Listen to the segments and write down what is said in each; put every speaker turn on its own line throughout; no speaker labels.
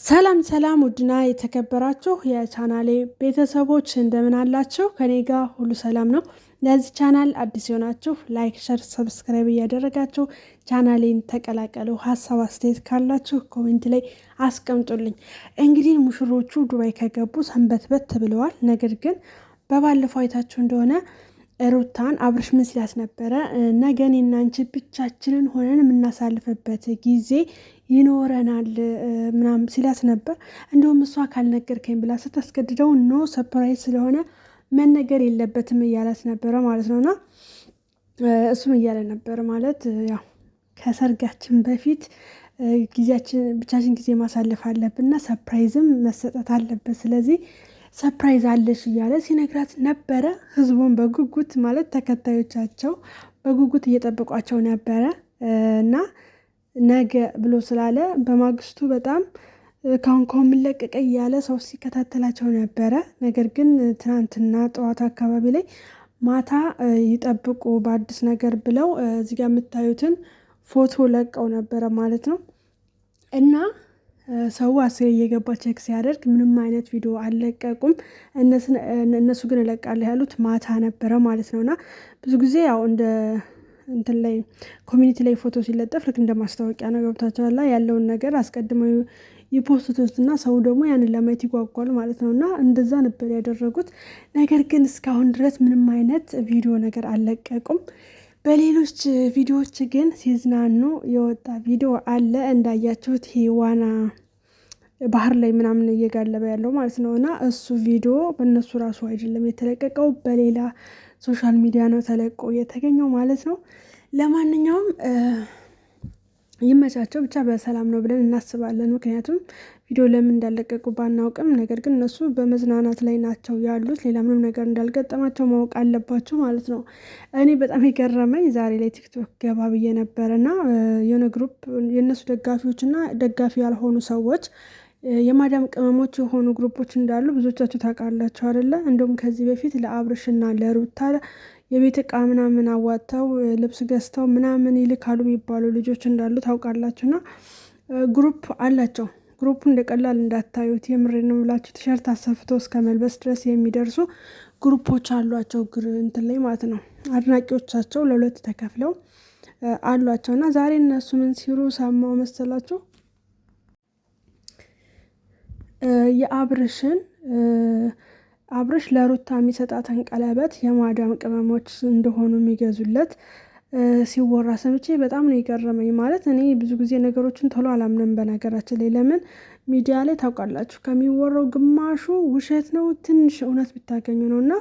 ሰላም ሰላም ውድና የተከበራችሁ የቻናሌ ቤተሰቦች እንደምን አላችሁ? ከኔ ጋር ሁሉ ሰላም ነው። ለዚህ ቻናል አዲስ የሆናችሁ ላይክ፣ ሸር፣ ሰብስክራይብ እያደረጋችሁ ቻናሌን ተቀላቀሉ። ሀሳብ አስተያየት ካላችሁ ኮሜንት ላይ አስቀምጡልኝ። እንግዲህ ሙሽሮቹ ዱባይ ከገቡ ሰንበትበት ብለዋል። ነገር ግን በባለፈው አይታችሁ እንደሆነ ሩታን አብርሽ ምን ሲላት ነበረ? ነገ እኔና አንቺ ብቻችንን ሆነን የምናሳልፍበት ጊዜ ይኖረናል ምናምን ሲላት ነበር። እንደውም እሷ ካልነገርከኝ ብላ ስታስገድደው ኖ ሰፕራይዝ ስለሆነ መነገር የለበትም እያላት ነበረ ማለት ነውና እሱም እያለ ነበር ማለት ያው ከሰርጋችን በፊት ጊዜያችን ብቻችን ጊዜ ማሳለፍ አለብንና ሰፕራይዝም መሰጠት አለበት። ስለዚህ ሰፕራይዝ አለሽ እያለ ሲነግራት ነበረ። ህዝቡን በጉጉት ማለት ተከታዮቻቸው በጉጉት እየጠበቋቸው ነበረ እና ነገ ብሎ ስላለ በማግስቱ በጣም ካሁን ምለቀቀ እያለ ሰው ሲከታተላቸው ነበረ። ነገር ግን ትናንትና ጠዋት አካባቢ ላይ ማታ ይጠብቁ በአዲስ ነገር ብለው እዚህ ጋር የምታዩትን ፎቶ ለቀው ነበረ ማለት ነው እና ሰው አስሬ እየገባ ቼክ ሲያደርግ ምንም አይነት ቪዲዮ አልለቀቁም። እነሱ ግን እለቃለሁ ያሉት ማታ ነበረ ማለት ነውና ብዙ ጊዜ ያው እንደ እንትን ላይ ኮሚኒቲ ላይ ፎቶ ሲለጠፍ ልክ እንደ ማስታወቂያ ነው። ገብታችኋል? ያለውን ነገር አስቀድመው ይፖስቱትና ሰው ደግሞ ያንን ለማየት ይጓጓል ማለት ነውና እንደዛ ነበር ያደረጉት። ነገር ግን እስካሁን ድረስ ምንም አይነት ቪዲዮ ነገር አልለቀቁም። በሌሎች ቪዲዮዎች ግን ሲዝናኑ የወጣ ቪዲዮ አለ እንዳያችሁት፣ ይሄ ዋና ባህር ላይ ምናምን እየጋለበ ያለው ማለት ነው እና እሱ ቪዲዮ በእነሱ ራሱ አይደለም የተለቀቀው በሌላ ሶሻል ሚዲያ ነው ተለቆ የተገኘው ማለት ነው። ለማንኛውም ይመቻቸው ብቻ በሰላም ነው ብለን እናስባለን። ምክንያቱም ቪዲዮ ለምን እንዳለቀቁ ባናውቅም፣ ነገር ግን እነሱ በመዝናናት ላይ ናቸው ያሉት። ሌላ ምንም ነገር እንዳልገጠማቸው ማወቅ አለባቸው ማለት ነው። እኔ በጣም የገረመኝ ዛሬ ላይ ቲክቶክ ገባ ብዬ ነበረና የሆነ ግሩፕ የእነሱ ደጋፊዎች እና ደጋፊ ያልሆኑ ሰዎች የማዳም ቅመሞች የሆኑ ግሩፖች እንዳሉ ብዙዎቻችሁ ታውቃላችሁ አይደለ? እንደውም ከዚህ በፊት ለአብርሽና ለሩታ የቤት እቃ ምናምን አዋጥተው ልብስ ገዝተው ምናምን ይልካሉ የሚባሉ ልጆች እንዳሉ ታውቃላችሁና ግሩፕ አላቸው። ግሩፑ እንደቀላል እንዳታዩት፣ የምሬ ነው ብላችሁ ቲሸርት አሰፍተው እስከ መልበስ ድረስ የሚደርሱ ግሩፖች አሏቸው እንትን ላይ ማለት ነው። አድናቂዎቻቸው ለሁለት ተከፍለው አሏቸው እና ዛሬ እነሱ ምን ሲሉ ሰማው መሰላችሁ? የአብርሽን አብርሽ ለሩታ የሚሰጣትን ቀለበት የማዳም ቅመሞች እንደሆኑ የሚገዙለት ሲወራ ሰምቼ በጣም ነው የገረመኝ። ማለት እኔ ብዙ ጊዜ ነገሮችን ቶሎ አላምንም በነገራችን ላይ። ለምን ሚዲያ ላይ ታውቃላችሁ ከሚወራው ግማሹ ውሸት ነው፣ ትንሽ እውነት ብታገኙ ነው። እና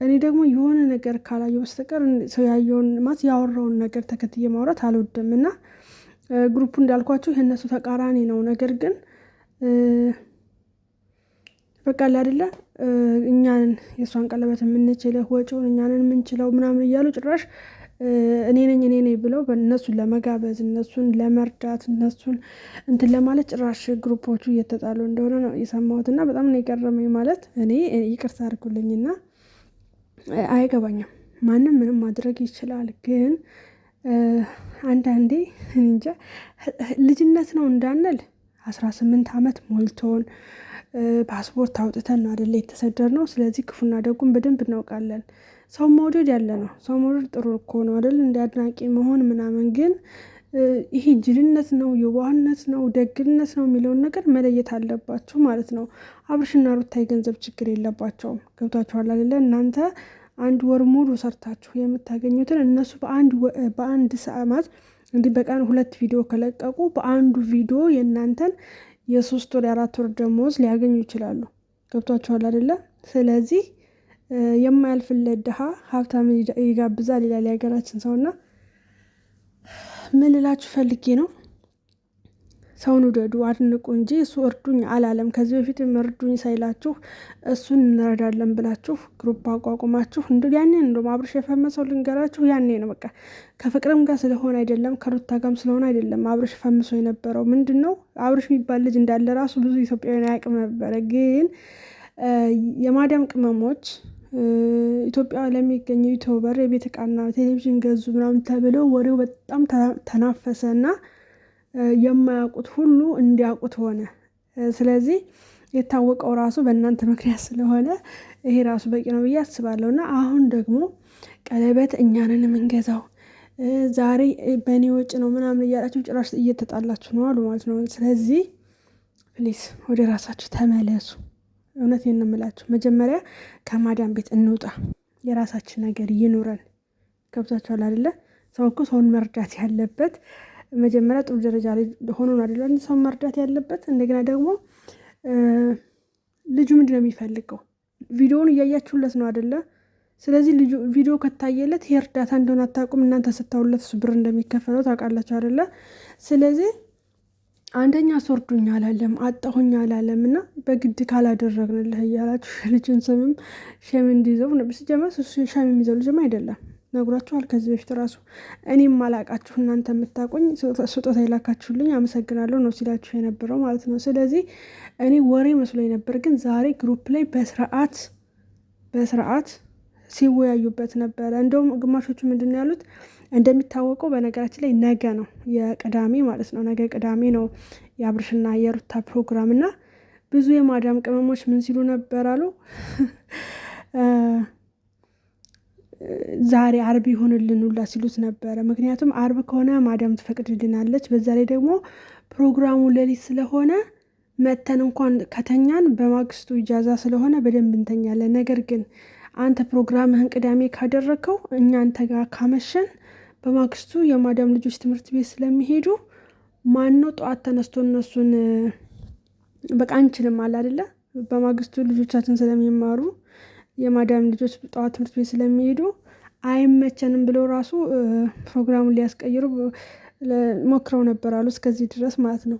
እኔ ደግሞ የሆነ ነገር ካላየሁ በስተቀር ሰው ያየውን ማለት ያወራውን ነገር ተከትዬ ማውራት አልወድም። እና ግሩፑ እንዳልኳችሁ የእነሱ ተቃራኒ ነው። ነገር ግን በቃ አይደለ እኛን የእሷን ቀለበት የምንችለው ወጪውን እኛንን የምንችለው ምናምን እያሉ ጭራሽ እኔ ነኝ ብለው በእነሱን ለመጋበዝ እነሱን ለመርዳት እነሱን እንትን ለማለት ጭራሽ ግሩፖቹ እየተጣሉ እንደሆነ ነው የሰማሁት። እና በጣም ነው የገረመኝ። ማለት እኔ ይቅርታ አድርጉልኝና አይገባኝም። ማንም ምንም ማድረግ ይችላል። ግን አንዳንዴ እንጃ ልጅነት ነው እንዳንል 18 ዓመት ሞልቶን ፓስፖርት አውጥተን ነው አይደለ የተሰደድነው። ስለዚህ ክፉና ደጉን በደንብ እናውቃለን። ሰው መውደድ ያለ ነው። ሰው መውደድ ጥሩ እኮ ነው አይደል? እንደ አድናቂ መሆን ምናምን። ግን ይሄ ጅልነት ነው የዋህነት ነው ደግነት ነው የሚለውን ነገር መለየት አለባቸው ማለት ነው። አብርሽና ሩታ የገንዘብ ችግር የለባቸውም። ገብታችኋል አይደለ? እናንተ አንድ ወር ሙሉ ሰርታችሁ የምታገኙትን እነሱ በአንድ ሰዓት እንግዲህ በቀን 2 ቪዲዮ ከለቀቁ በአንዱ ቪዲዮ የእናንተን የ3 ወር የ4 ወር ደሞዝ ሊያገኙ ይችላሉ። ገብቷችኋል አይደለ? ስለዚህ የማያልፍለት ድሃ ሀብታም ይጋብዛል ይላል የሀገራችን ሰውና ምን ልላችሁ ፈልጌ ነው፣ ሰውን ውደዱ አድንቁ እንጂ እሱ እርዱኝ አላለም። ከዚህ በፊትም እርዱኝ ሳይላችሁ እሱን እንረዳለን ብላችሁ ግሩፕ አቋቁማችሁ ያኔ እንደውም አብርሽ የፈመሰው ልንገራችሁ፣ ያኔ ነው በቃ ከፍቅርም ጋር ስለሆነ አይደለም ከሩታ ጋርም ስለሆነ አይደለም አብርሽ ፈምሶ የነበረው። ምንድን ነው አብርሽ የሚባል ልጅ እንዳለ ራሱ ብዙ ኢትዮጵያውያን አያውቅም ነበረ። ግን የማዳም ቅመሞች ኢትዮጵያ ለሚገኙ ዩቲዩበር የቤት እቃና ቴሌቪዥን ገዙ ምናምን ተብለው ወሬው በጣም ተናፈሰና የማያውቁት ሁሉ እንዲያውቁት ሆነ። ስለዚህ የታወቀው ራሱ በእናንተ ምክንያት ስለሆነ ይሄ ራሱ በቂ ነው ብዬ አስባለሁ። እና አሁን ደግሞ ቀለበት እኛንን የምንገዛው ዛሬ በእኔ ወጪ ነው ምናምን እያላችሁ ጭራሽ እየተጣላችሁ ነው አሉ ማለት ነው። ስለዚህ ፕሊስ ወደ ራሳችሁ ተመለሱ። እውነቴን ነው የምላችሁ። መጀመሪያ ከማዳም ቤት እንውጣ፣ የራሳችን ነገር ይኑረን። ገብቷችኋል አይደለ? ሰው እኮ ሰውን መርዳት ያለበት መጀመሪያ ጥሩ ደረጃ ላይ ሆኖ አይደለ ሰው መርዳት ያለበት። እንደገና ደግሞ ልጁ ምንድነው የሚፈልገው? ቪዲዮውን እያያችሁለት ነው አይደለ? ስለዚህ ልጁ ቪዲዮ ከታየለት ይሄ እርዳታ እንደሆነ አታውቁም። እናንተ ስታውለት እሱ ብር እንደሚከፈለው ታውቃላችሁ አይደለ? ስለዚህ አንደኛ ሶርዱኛ አላለም አጣሁኛ አላለም እና በግድ ካላደረግንልህ እያላችሁ ልጅን ስምም ሸም እንዲይዘው ነው። ሲጀመር ሸም የሚይዘው ልጅም አይደለም፣ ነግሯችኋል ከዚህ በፊት ራሱ። እኔም አላቃችሁ እናንተ የምታውቁኝ ስጦታ የላካችሁልኝ አመሰግናለሁ ነው ሲላችሁ የነበረው ማለት ነው። ስለዚህ እኔ ወሬ መስሎኝ ነበር፣ ግን ዛሬ ግሩፕ ላይ በስርዓት ሲወያዩበት ነበረ። እንደውም ግማሾቹ ምንድን ነው ያሉት? እንደሚታወቀው በነገራችን ላይ ነገ ነው የቅዳሜ ማለት ነው። ነገ ቅዳሜ ነው የአብርሽና የሩታ ፕሮግራም እና ብዙ የማዳም ቅመሞች ምን ሲሉ ነበር አሉ ዛሬ አርብ ይሆንልን ሁላ ሲሉት ነበረ። ምክንያቱም አርብ ከሆነ ማዳም ትፈቅድልናለች፣ በዛ ላይ ደግሞ ፕሮግራሙ ሌሊት ስለሆነ መተን እንኳን ከተኛን በማግስቱ ኢጃዛ ስለሆነ በደንብ እንተኛለን። ነገር ግን አንተ ፕሮግራምህን ቅዳሜ ካደረግከው እኛ አንተ ጋር ካመሸን በማግስቱ የማዳም ልጆች ትምህርት ቤት ስለሚሄዱ ማነው ጠዋት ተነስቶ እነሱን በቃ አንችልም አለ አይደለ? በማግስቱ ልጆቻችን ስለሚማሩ የማዳም ልጆች ጠዋት ትምህርት ቤት ስለሚሄዱ አይመቸንም ብለው ራሱ ፕሮግራሙን ሊያስቀይሩ ሞክረው ነበር አሉ። እስከዚህ ድረስ ማለት ነው።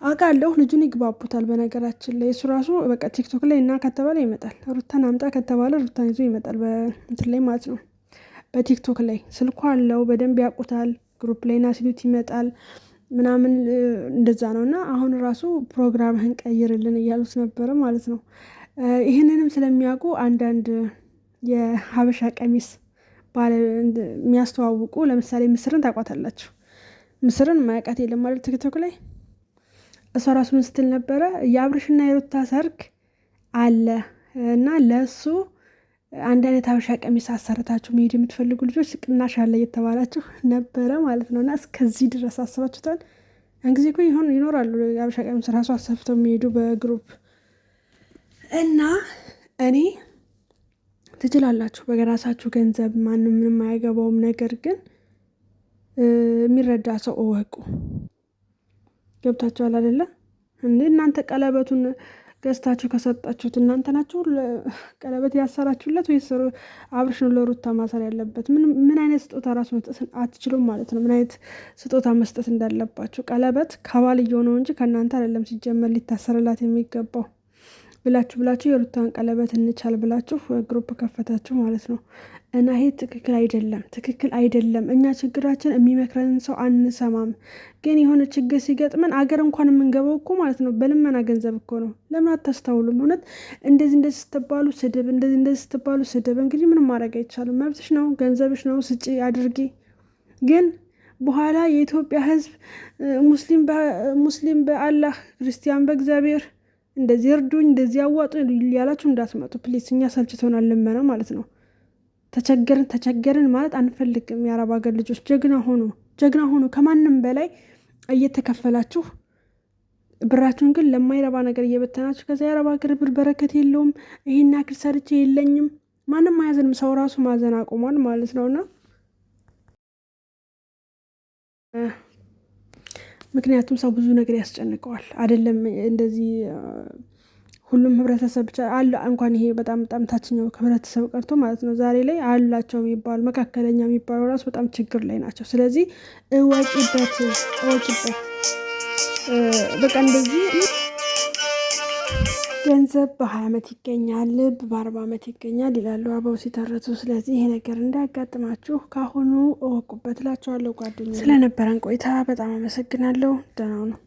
አውቃለሁ ልጁን ይግባቡታል። በነገራችን ላይ እሱ ራሱ በቃ ቲክቶክ ላይ እና ከተባለ ይመጣል፣ ሩታን አምጣ ከተባለ ሩታን ይዞ ይመጣል። በእንትን ላይ ማለት ነው፣ በቲክቶክ ላይ ስልኩ አለው፣ በደንብ ያውቁታል። ግሩፕ ላይ ና ሲሉት ይመጣል ምናምን እንደዛ ነው። እና አሁን ራሱ ፕሮግራምህን ቀይርልን እያሉት ነበረ ማለት ነው። ይህንንም ስለሚያውቁ አንዳንድ የሀበሻ ቀሚስ የሚያስተዋውቁ ለምሳሌ ምስርን ታውቋታላችሁ። ምስርን ማያውቃት የለም ማለት ቲክቶክ ላይ። እሷ ራሱ ምን ስትል ነበረ? የአብርሽና የሩታ ሰርግ አለ እና ለሱ አንድ አይነት ሀበሻ ቀሚስ አሰርታችሁ መሄድ የምትፈልጉ ልጆች ቅናሽ አለ እየተባላችሁ ነበረ ማለት ነው። እና እስከዚህ ድረስ አስባችሁታል? ያን ጊዜ እኮ ይኖራሉ የሀበሻ ቀሚስ ራሱ አሰርተው የሚሄዱ በግሩፕ እና እኔ ትችላላችሁ በራሳችሁ ገንዘብ፣ ማንም ምንም አያገባውም። ነገር ግን የሚረዳ ሰው እወቁ። ገብታችኋል አይደለ እንዴ? እናንተ ቀለበቱን ገዝታችሁ ከሰጣችሁት እናንተ ናችሁ ቀለበት ያሰራችሁለት ወይስ አብርሽ ነው ለሩታ ማሰር ያለበት? ምን አይነት ስጦታ ራሱ መስጠት አትችሉም ማለት ነው። ምን አይነት ስጦታ መስጠት እንዳለባችሁ። ቀለበት ከባልየው ነው እንጂ ከእናንተ አይደለም ሲጀመር ሊታሰርላት የሚገባው። ብላችሁ የሩታን ቀለበት እንቻል ብላችሁ ግሩፕ ከፈታችሁ ማለት ነው። እና ይሄ ትክክል አይደለም። እኛ ችግራችን የሚመክረንን ሰው አንሰማም። ግን የሆነ ችግር ሲገጥመን አገር እንኳን የምንገባው እኮ ማለት ነው በልመና ገንዘብ እኮ ነው። ለምን አታስተውሉም? እውነት እንደዚህ ስትባሉ ስድብ፣ እንደዚህ ስትባሉ ስድብ። እንግዲህ ምንም ማድረግ አይቻልም። መብትሽ ነው፣ ገንዘብሽ ነው፣ ስጪ አድርጊ። ግን በኋላ የኢትዮጵያ ሕዝብ ሙስሊም በአላህ ክርስቲያን በእግዚአብሔር እንደዚህ እርዱኝ እንደዚህ ያዋጡ ያላችሁ እንዳትመጡ ፕሊስ። እኛ ሰልችቶናል ልመና ማለት ነው። ተቸገርን ማለት አንፈልግም። የአረብ ሀገር ልጆች ጀግና ሆኑ። ከማንም በላይ እየተከፈላችሁ ብራችሁን ግን ለማይረባ ነገር እየበተናችሁ ከዛ የአረብ ሀገር ብር በረከት የለውም። ይሄን ያክል ሰርቼ የለኝም። ማንም አያዘንም። ሰው ራሱ ማዘን አቁሟል ማለት ነውና ምክንያቱም ሰው ብዙ ነገር ያስጨንቀዋል አይደለም እንደዚህ ሁሉም ህብረተሰብ ብቻ አለ እንኳን ይሄ በጣም ታችኛው ህብረተሰብ ቀርቶ ማለት ነው ዛሬ ላይ አላቸው የሚባሉ መካከለኛ የሚባሉ ራሱ በጣም ችግር ላይ ናቸው። ስለዚህ እወቂበት በቃ እንደዚህ ገንዘብ በ20 ዓመት ይገኛል፣ ልብ በ40 ዓመት ይገኛል ይላሉ አበው ሲተርቱ። ስለዚህ ይሄ ነገር እንዳያጋጥማችሁ ካሁኑ እወቁበት እላችኋለሁ። ጓደኞቼ ስለነበረን ቆይታ በጣም አመሰግናለሁ። ደህና ነው።